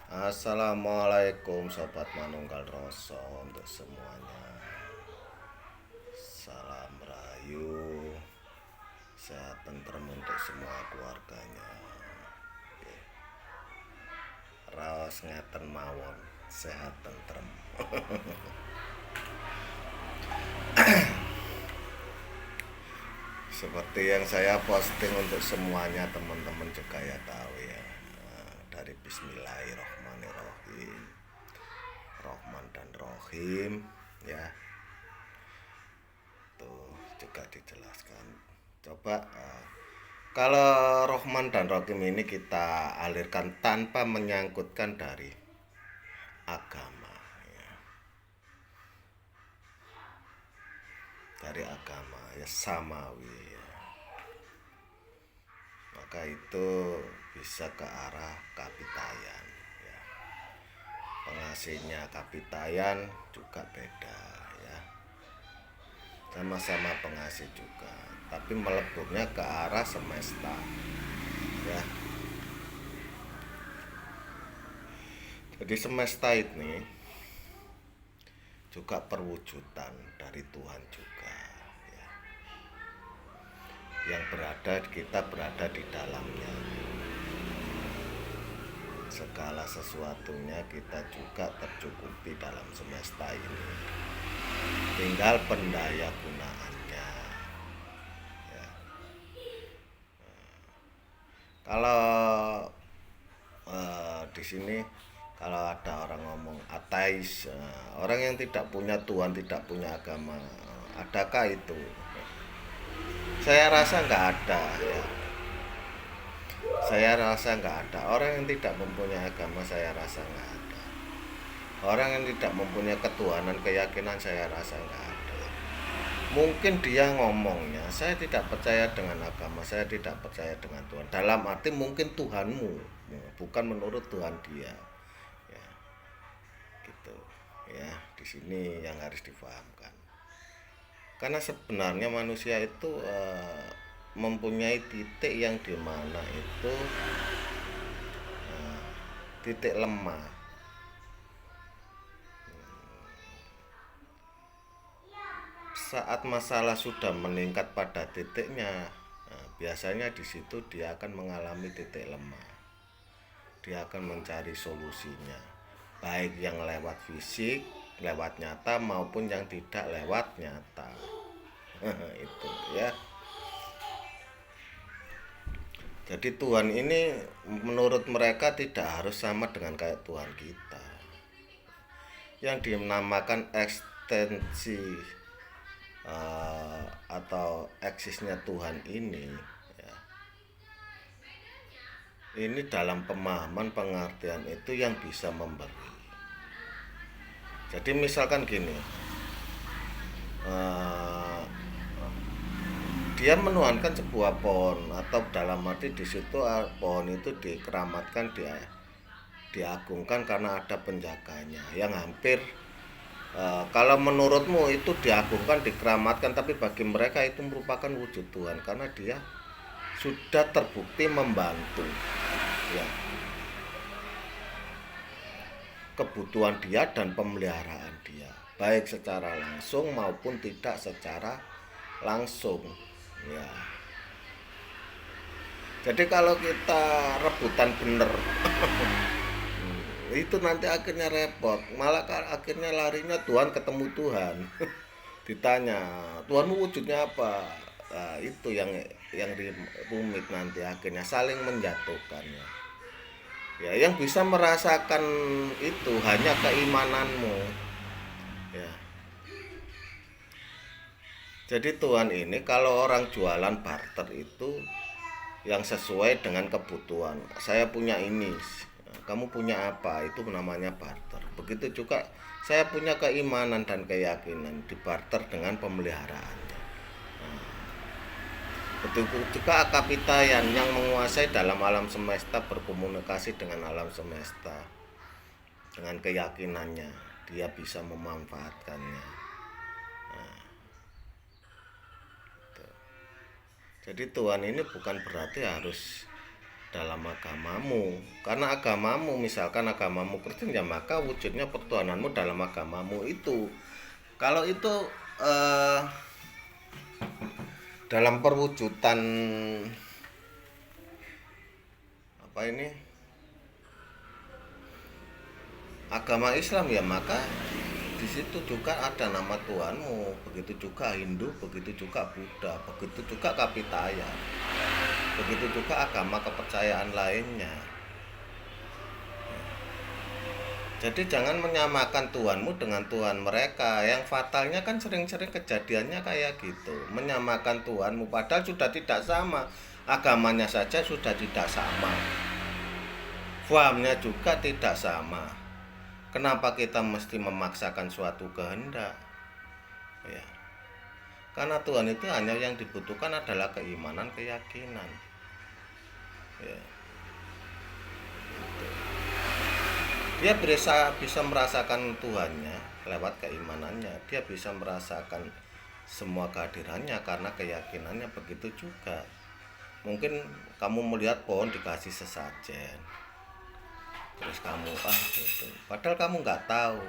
Assalamualaikum Sobat Manunggal Roso untuk semuanya. Salam rayu, sehat tentrem untuk semua keluarganya. Raos ngeten mawon, sehat tentrem. Seperti yang saya posting untuk semuanya, teman-teman juga ya tahu ya. Dari Bismillahirrohmanirrohim, Rohman dan Rohim ya. Tuh juga dijelaskan. Coba kalau Rohman dan Rohim ini kita alirkan tanpa menyangkutkan dari agama ya. Dari agama ya, samawi ya. Maka itu bisa ke arah kapitayan ya. Pengasihnya kapitayan juga beda ya, sama-sama pengasih juga, tapi meleburnya ke arah semesta ya. Jadi semesta ini juga perwujudan dari Tuhan juga ya. Yang kita berada di dalamnya. Segala sesuatunya kita juga tercukupi dalam semesta ini. Tinggal pendaya gunaannya ya. Kalau di sini kalau ada orang ngomong ateis, orang yang tidak punya Tuhan, tidak punya agama, adakah itu? Saya rasa nggak ada ya. Saya rasa nggak ada. Orang yang tidak mempunyai agama, saya rasa nggak ada. Orang yang tidak mempunyai ketuhanan, keyakinan, saya rasa nggak ada. Mungkin dia ngomongnya, saya tidak percaya dengan agama, saya tidak percaya dengan Tuhan. Dalam arti mungkin Tuhanmu, bukan menurut Tuhan dia. Ya, gitu. Ya, di sini yang harus difahamkan. Karena sebenarnya manusia itu mempunyai titik yang dimana itu titik lemah. Saat masalah sudah meningkat pada titiknya, biasanya di situ dia akan mengalami titik lemah. Dia akan mencari solusinya, baik yang lewat fisik, lewat nyata maupun yang tidak lewat nyata. Itu ya. Jadi Tuhan ini menurut mereka tidak harus sama dengan kayak Tuhan kita. Yang dinamakan ekstensi atau eksisnya Tuhan ini ya, ini dalam pemahaman pengertian itu yang bisa memberi. Jadi misalkan gini, dia menuhankan sebuah pohon, atau dalam arti di situ pohon itu dikeramatkan, dia diagungkan karena ada penjaganya yang hampir kalau menurutmu itu diagungkan, dikeramatkan, tapi bagi mereka itu merupakan wujud Tuhan karena dia sudah terbukti membantu ya, kebutuhan dia dan pemeliharaan dia, baik secara langsung maupun tidak secara langsung ya. Jadi kalau kita rebutan bener itu nanti akhirnya repot, malah akhirnya larinya Tuhan ketemu Tuhan. Ditanya Tuhanmu wujudnya apa, nah, itu yang rumit, nanti akhirnya saling menjatuhkan ya. Yang bisa merasakan itu hanya keimananmu ya. Jadi Tuhan ini kalau orang jualan barter itu yang sesuai dengan kebutuhan. Saya punya ini, kamu punya apa, itu namanya barter. Begitu juga saya punya keimanan dan keyakinan, dibarter dengan pemeliharaannya. Betul juga kapitayan yang menguasai dalam alam semesta, berkomunikasi dengan alam semesta dengan keyakinannya, dia bisa memanfaatkannya. Jadi Tuhan ini bukan berarti harus dalam agamamu. Karena agamamu, misalkan agamamu Kristen, ya maka wujudnya pertuhananmu dalam agamamu itu. Kalau itu eh, dalam perwujudan apa ini agama Islam, ya maka di situ juga ada nama Tuhanmu. Begitu juga Hindu, begitu juga Buddha, begitu juga Kapitaya, begitu juga agama kepercayaan lainnya. Jadi jangan menyamakan Tuhanmu dengan Tuhan mereka. Yang fatalnya kan sering-sering kejadiannya kayak gitu. Menyamakan Tuhanmu padahal sudah tidak sama. Agamanya saja sudah tidak sama. Fahamnya juga tidak sama. Kenapa kita mesti memaksakan suatu kehendak? Ya. Karena Tuhan itu hanya yang dibutuhkan adalah keimanan, keyakinan. Ya. Dia bisa merasakan Tuhannya lewat keimanannya. Dia bisa merasakan semua kehadirannya karena keyakinannya. Begitu juga mungkin kamu melihat pohon dikasih sesajen, terus kamu gitu, padahal kamu nggak tahu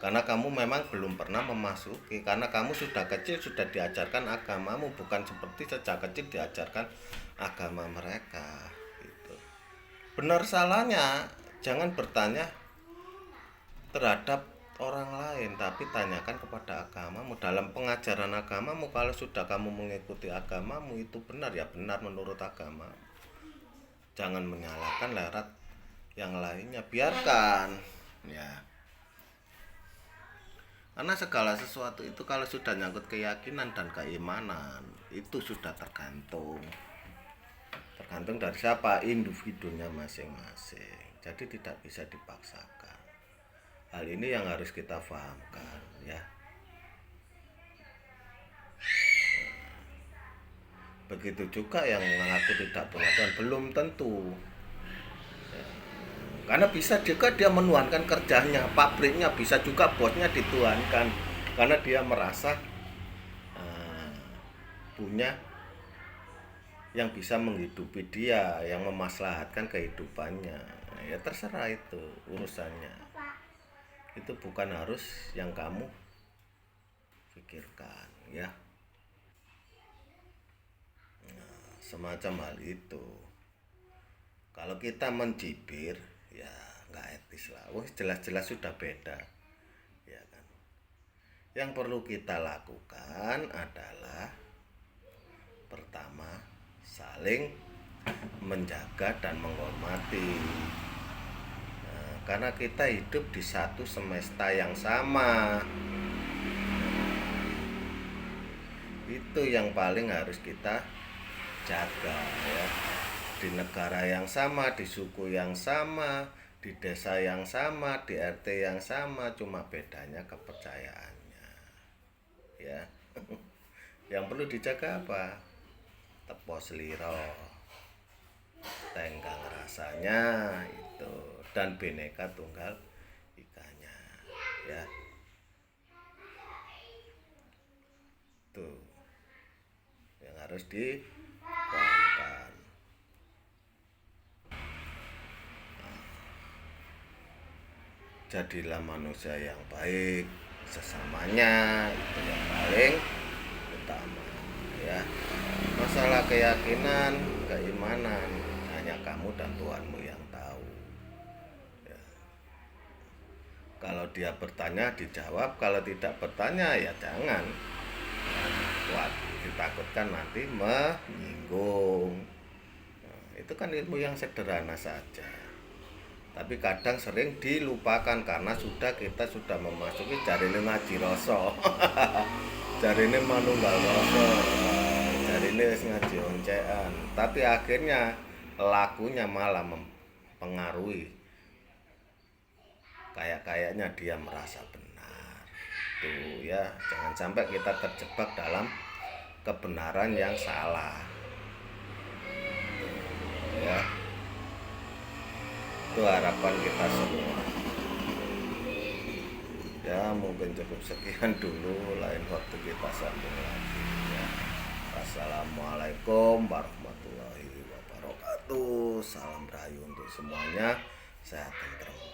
karena kamu memang belum pernah memasuki. Karena kamu sudah kecil sudah diajarkan agamamu, bukan seperti sejak kecil diajarkan agama mereka gitu. Benar salahnya jangan bertanya terhadap orang lain, tapi tanyakan kepada agamamu. Dalam pengajaran agamamu, kalau sudah kamu mengikuti agamamu itu benar, ya benar menurut agama. Jangan menyalahkan lewat yang lainnya, biarkan ya. Karena segala sesuatu itu kalau sudah nyangkut keyakinan dan keimanan, itu sudah tergantung dari siapa, individunya masing-masing. Jadi tidak bisa dipaksakan. Hal ini yang harus kita pahamkan ya. Begitu juga yang mengaku tidak punya Tuhan, belum tentu. Karena bisa juga dia menuhankan kerjanya, pabriknya, bisa juga bosnya dituhankan karena dia merasa punya yang bisa menghidupi dia, yang memaslahatkan kehidupannya. Ya terserah, itu urusannya. Itu bukan harus yang kamu pikirkan ya. Semacam hal itu. Kalau kita mencibir, ya nggak etis lah. Jelas-jelas sudah beda, ya kan. Yang perlu kita lakukan adalah pertama, saling menjaga dan menghormati. Karena kita hidup di satu semesta yang sama. Itu yang paling harus kita jaga ya. Di negara yang sama, di suku yang sama, di desa yang sama, di RT yang sama, cuma bedanya kepercayaannya ya. Yang perlu dijaga apa? Tepo seliro, tenggang rasanya itu, dan bineka tunggal ikanya ya. Tuh yang harus dipahamkan. Jadilah manusia yang baik sesamanya, itu yang paling utama ya. Masalah keyakinan, keimanan hanya kamu dan Tuhanmu yang tahu ya. Kalau dia bertanya dijawab, kalau tidak bertanya ya jangan. Wah, ditakutkan nanti menyinggung. Itu kan ilmu yang sederhana saja, tapi kadang sering dilupakan karena kita sudah memasuki jarine ngaji rasa. Jarine manunggal rasa, jarine wis ngaji oncekan, tapi akhirnya lakunya malah mempengaruhi. Kayaknya dia merasa benar. Tuh ya, jangan sampai kita terjebak dalam kebenaran yang salah. Ya. Itu harapan kita semua ya. Mungkin cukup sekian dulu, lain waktu kita sambung lagi ya. Assalamualaikum warahmatullahi wabarakatuh. wabarakatuh. Salam rahayu untuk semuanya. Sehat dan terus.